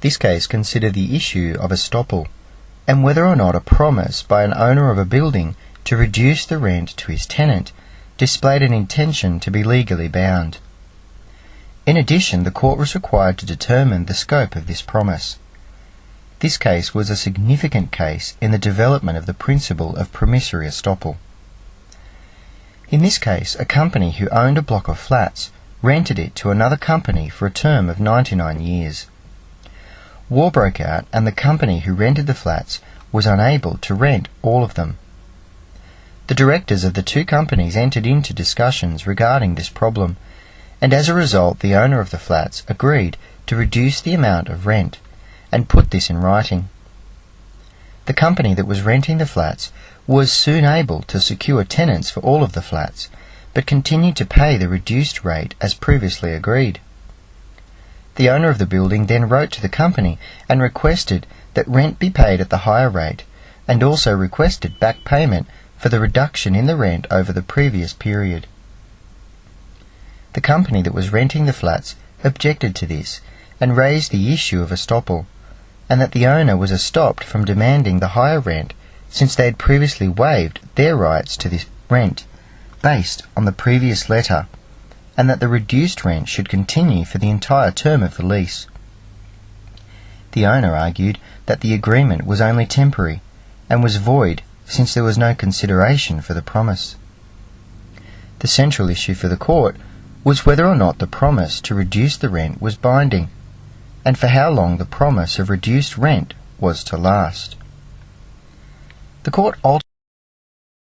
This case considered the issue of estoppel, and whether or not a promise by an owner of a building to reduce the rent to his tenant displayed an intention to be legally bound. In addition, the court was required to determine the scope of this promise. This case was a significant case in the development of the principle of promissory estoppel. In this case, a company who owned a block of flats rented it to another company for a term of 99 years. War broke out, and the company who rented the flats was unable to rent all of them. The directors of the two companies entered into discussions regarding this problem, and as a result the owner of the flats agreed to reduce the amount of rent and put this in writing. The company that was renting the flats was soon able to secure tenants for all of the flats, but continued to pay the reduced rate as previously agreed. The owner of the building then wrote to the company and requested that rent be paid at the higher rate, and also requested back payment for the reduction in the rent over the previous period. The company that was renting the flats objected to this and raised the issue of estoppel, and that the owner was estopped from demanding the higher rent since they had previously waived their rights to this rent based on the previous letter, and that the reduced rent should continue for the entire term of the lease. The owner argued that the agreement was only temporary and was void since there was no consideration for the promise. The central issue for the court was whether or not the promise to reduce the rent was binding, and for how long the promise of reduced rent was to last. The court ultimately